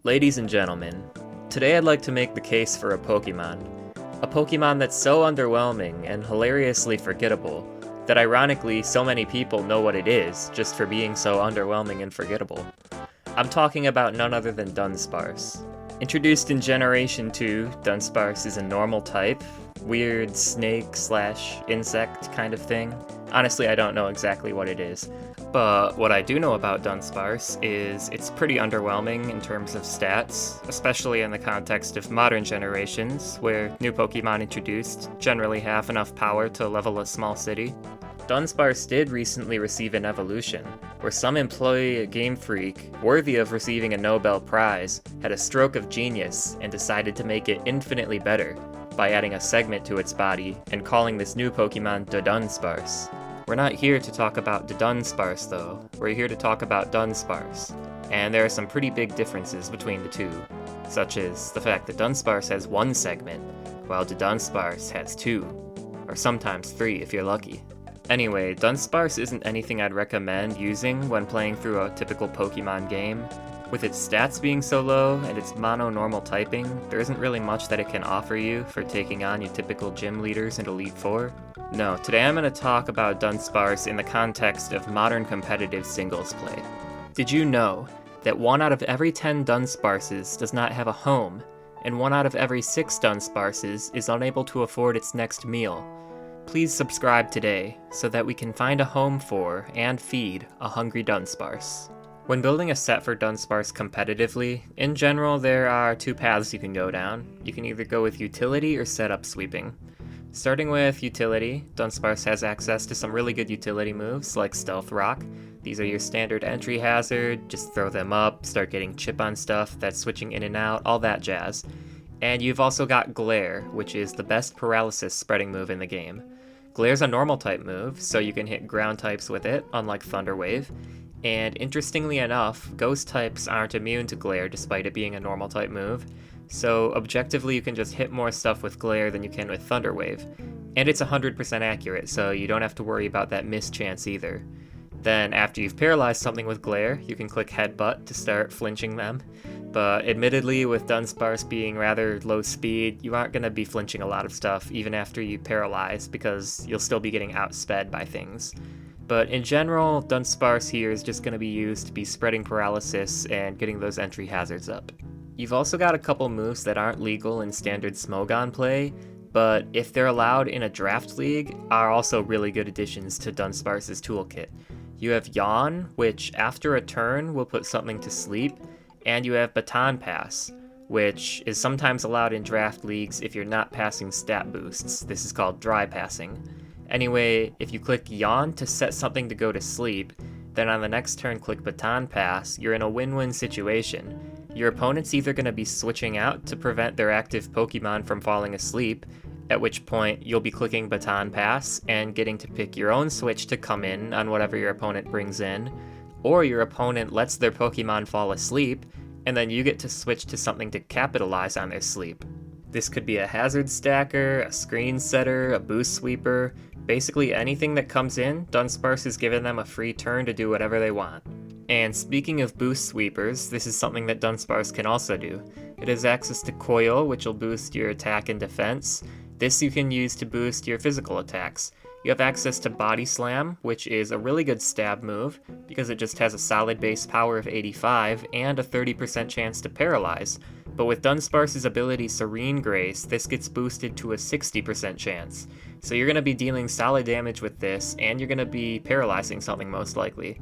Ladies and gentlemen, today I'd like to make the case for a Pokemon. A Pokemon that's so underwhelming and hilariously forgettable that ironically so many people know what it is just for being so underwhelming and forgettable. I'm talking about none other than Dunsparce. Introduced in Generation 2, Dunsparce is a normal type, weird snake/insect kind of thing. Honestly, I don't know exactly what it is. But what I do know about Dunsparce is it's pretty underwhelming in terms of stats, especially in the context of modern generations, where new Pokemon introduced generally have enough power to level a small city. Dunsparce did recently receive an evolution, where some employee at Game Freak, worthy of receiving a Nobel Prize, had a stroke of genius and decided to make it infinitely better by adding a segment to its body and calling this new Pokemon Dunsparce. We're not here to talk about Dunsparce though, we're here to talk about Dunsparce, and there are some pretty big differences between the two, such as the fact that Dunsparce has one segment, while Dunsparce has two, or sometimes three if you're lucky. Anyway, Dunsparce isn't anything I'd recommend using when playing through a typical Pokemon game. With its stats being so low and its mono-normal typing, there isn't really much that it can offer you for taking on your typical gym leaders in Elite Four. No, today I'm going to talk about Dunsparce in the context of modern competitive singles play. Did you know that 1 out of every 10 Dunsparces does not have a home, and 1 out of every 6 Dunsparces is unable to afford its next meal? Please subscribe today so that we can find a home for and feed a hungry Dunsparce. When building a set for Dunsparce competitively, in general there are 2 paths you can go down. You can either go with utility or setup sweeping. Starting with utility, Dunsparce has access to some really good utility moves like Stealth Rock. These are your standard entry hazard, just throw them up, start getting chip on stuff that's switching in and out, all that jazz. And you've also got Glare, which is the best paralysis spreading move in the game. Glare's a normal type move, so you can hit ground types with it, unlike Thunder Wave. And interestingly enough, ghost types aren't immune to Glare despite it being a normal type move, so objectively you can just hit more stuff with Glare than you can with Thunder Wave. And it's 100% accurate, so you don't have to worry about that miss chance either. Then after you've paralyzed something with Glare, you can click Headbutt to start flinching them. But admittedly, with Dunsparce being rather low speed, you aren't going to be flinching a lot of stuff even after you paralyze, because you'll still be getting outsped by things. But in general, Dunsparce here is just going to be used to be spreading paralysis and getting those entry hazards up. You've also got a couple moves that aren't legal in standard Smogon play, but if they're allowed in a draft league, are also really good additions to Dunsparce's toolkit. You have Yawn, which after a turn will put something to sleep, and you have Baton Pass, which is sometimes allowed in draft leagues if you're not passing stat boosts. This is called dry passing. Anyway, if you click Yawn to set something to go to sleep, then on the next turn click Baton Pass, you're in a win-win situation. Your opponent's either going to be switching out to prevent their active Pokemon from falling asleep, at which point you'll be clicking Baton Pass and getting to pick your own switch to come in on whatever your opponent brings in, or your opponent lets their Pokemon fall asleep, and then you get to switch to something to capitalize on their sleep. This could be a hazard stacker, a screen setter, a boost sweeper, basically anything that comes in, Dunsparce is giving them a free turn to do whatever they want. And speaking of boost sweepers, this is something that Dunsparce can also do. It has access to Coil, which will boost your attack and defense. This you can use to boost your physical attacks. You have access to Body Slam, which is a really good stab move, because it just has a solid base power of 85 and a 30% chance to paralyze. But with Dunsparce's ability Serene Grace, this gets boosted to a 60% chance. So you're going to be dealing solid damage with this, and you're going to be paralyzing something most likely.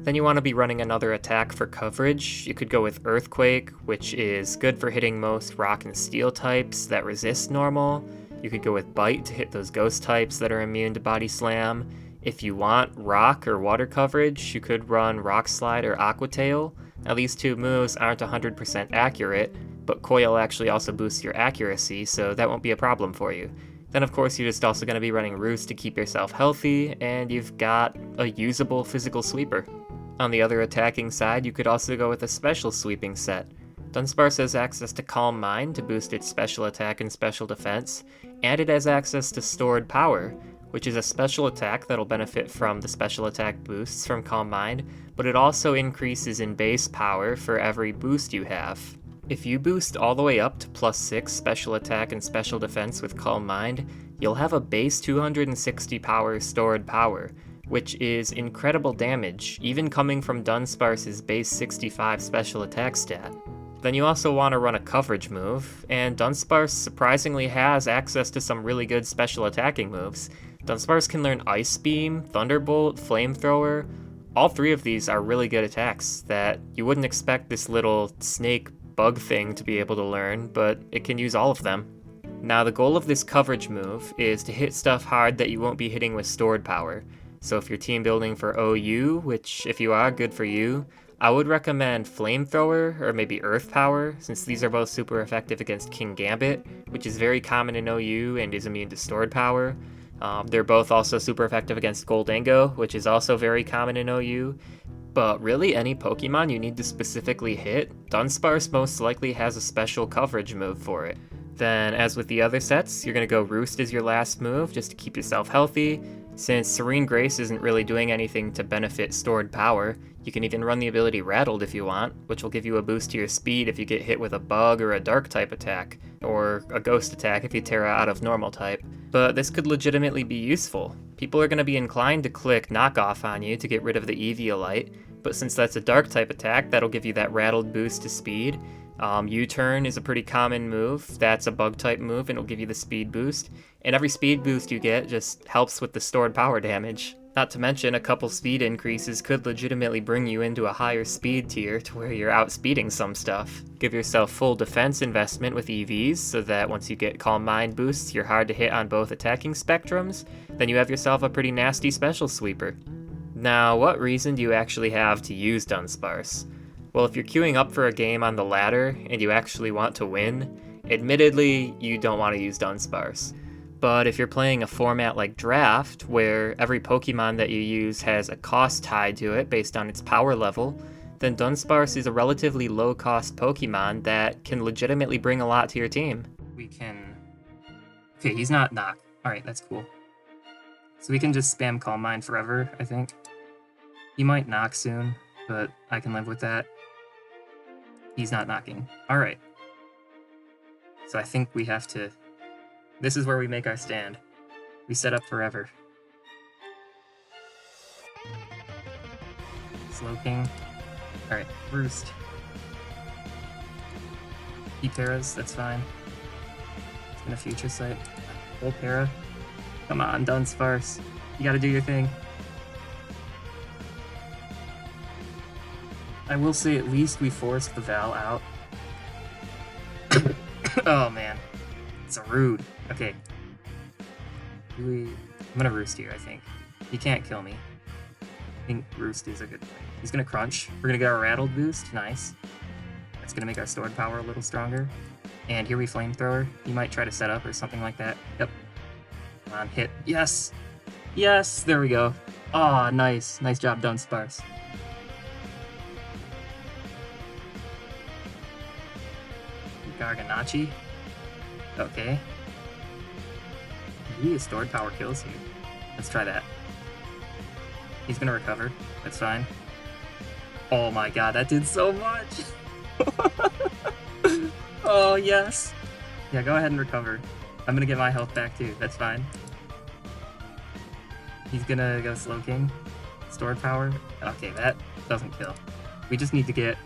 Then you want to be running another attack for coverage. You could go with Earthquake, which is good for hitting most rock and steel types that resist normal. You could go with Bite to hit those ghost types that are immune to Body Slam. If you want rock or water coverage, you could run Rock Slide or Aqua Tail. Now these 2 moves aren't 100% accurate, but Coil actually also boosts your accuracy, so that won't be a problem for you. Then of course you're just also going to be running Roost to keep yourself healthy, and you've got a usable physical sweeper. On the other attacking side, you could also go with a special sweeping set. Dunsparce has access to Calm Mind to boost its special attack and special defense, and it has access to Stored Power, which is a special attack that'll benefit from the special attack boosts from Calm Mind, but it also increases in base power for every boost you have. If you boost all the way up to +6 special attack and special defense with Calm Mind, you'll have a base 260 power stored power, which is incredible damage, even coming from Dunsparce's base 65 special attack stat. Then you also want to run a coverage move, and Dunsparce surprisingly has access to some really good special attacking moves. Dunsparce can learn Ice Beam, Thunderbolt, Flamethrower. All three of these are really good attacks that you wouldn't expect this little snake bug thing to be able to learn, but it can use all of them. Now the goal of this coverage move is to hit stuff hard that you won't be hitting with stored power. So if you're team building for OU, which if you are, good for you, I would recommend Flamethrower or maybe Earth Power, since these are both super effective against King Gambit, which is very common in OU and is immune to stored power. They're both also super effective against Goldango, which is also very common in OU. But really, any Pokemon you need to specifically hit, Dunsparce most likely has a special coverage move for it. Then, as with the other sets, you're going to go Roost as your last move, just to keep yourself healthy. Since Serene Grace isn't really doing anything to benefit stored power, you can even run the ability Rattled if you want, which will give you a boost to your speed if you get hit with a bug or a dark type attack, or a ghost attack if you Terra out of normal type. But this could legitimately be useful. People are going to be inclined to click Knockoff on you to get rid of the Eviolite, but since that's a dark type attack, that'll give you that Rattled boost to speed. U-turn is a pretty common move. That's a bug type move and it'll give you the speed boost. And every speed boost you get just helps with the stored power damage. Not to mention, a couple speed increases could legitimately bring you into a higher speed tier to where you're outspeeding some stuff. Give yourself full defense investment with EVs so that once you get Calm Mind boosts, you're hard to hit on both attacking spectrums. Then you have yourself a pretty nasty special sweeper. Now, what reason do you actually have to use Dunsparce? Well, if you're queuing up for a game on the ladder and you actually want to win, admittedly, you don't want to use Dunsparce. But if you're playing a format like Draft, where every Pokemon that you use has a cost tied to it based on its power level, then Dunsparce is a relatively low-cost Pokemon that can legitimately bring a lot to your team. We can... Okay, he's not Knock. Alright, that's cool. So we can just spam Calm Mind forever, I think. He might knock soon, but I can live with that. He's not knocking. Alright. So I think we have to... This is where we make our stand. We set up forever. Slowking. Alright, Roost. Keep Paras, that's fine. It's gonna Future Sight. Full Para. Come on, Dunsparce. You gotta do your thing. I will say at least we forced the Val out. Oh man. It's a rude. Okay. I'm gonna Roost here, I think. He can't kill me. I think Roost is a good play. He's gonna Crunch. We're gonna get our Rattled boost. Nice. That's gonna make our stored power a little stronger. And here we Flamethrower. He might try to set up or something like that. Yep. Come on, hit. Yes! Yes! There we go. Aw, nice. Nice job, Dunsparce. Garganachi. Okay. Maybe his stored power kills you. Let's try that. He's gonna recover. That's fine. Oh my god, that did so much! Oh, yes! Yeah, go ahead and recover. I'm gonna get my health back too. That's fine. He's gonna go Slowking. Stored power. Okay, that doesn't kill. We just need to get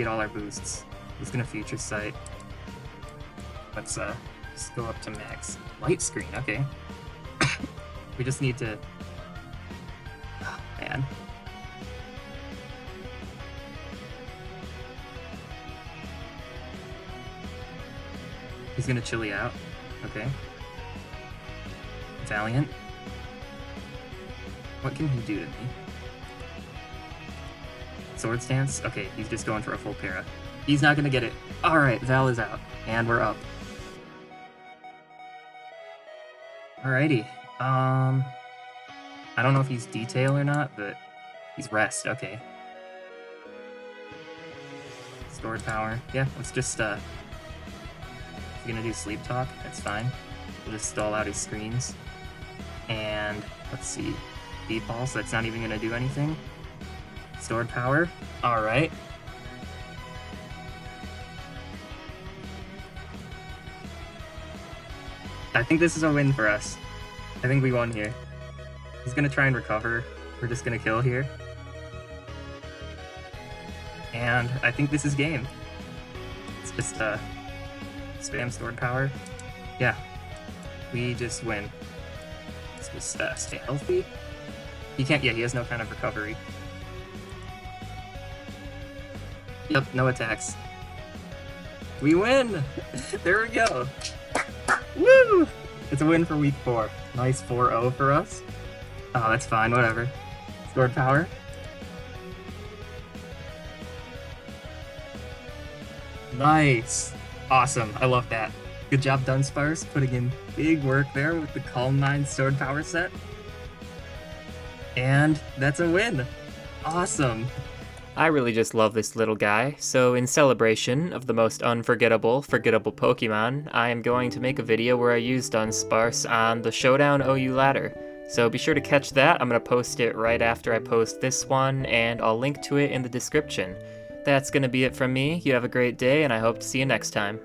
all our boosts. He's gonna Future Sight. Let's just go up to max. Light Screen, okay. We just need to... Oh, man. He's gonna Chilly out. Okay. Valiant. What can he do to me? Sword Stance? Okay, he's just going for a full Para. He's not gonna get it. Alright, Val is out. And we're up. Alrighty. I don't know if he's Detail or not, but he's Rest. Okay. Stored power. Yeah, let's just, if you're gonna do Sleep Talk, that's fine. We'll just stall out his screens. And, let's see. Speed Pulse, that's not even gonna do anything. Stored power. Alright. I think this is a win for us. I think we won here. He's gonna try and recover. We're just gonna kill here. And I think this is game. It's just spam stored power. Yeah, we just win. Let's just stay healthy. He can't, yeah, he has no kind of recovery. Yep, no attacks. We win! There we go! Woo! It's a win for week 4. Nice 4-0 for us. Oh, that's fine, whatever. Stored power. Nice! Awesome, I love that. Good job, Dunsparce, putting in big work there with the Calm Mind stored power set. And that's a win! Awesome! I really just love this little guy, so in celebration of the most unforgettable, forgettable Pokemon, I am going to make a video where I use Dunsparce on the Showdown OU ladder. So be sure to catch that. I'm going to post it right after I post this one, and I'll link to it in the description. That's going to be it from me. You have a great day, and I hope to see you next time.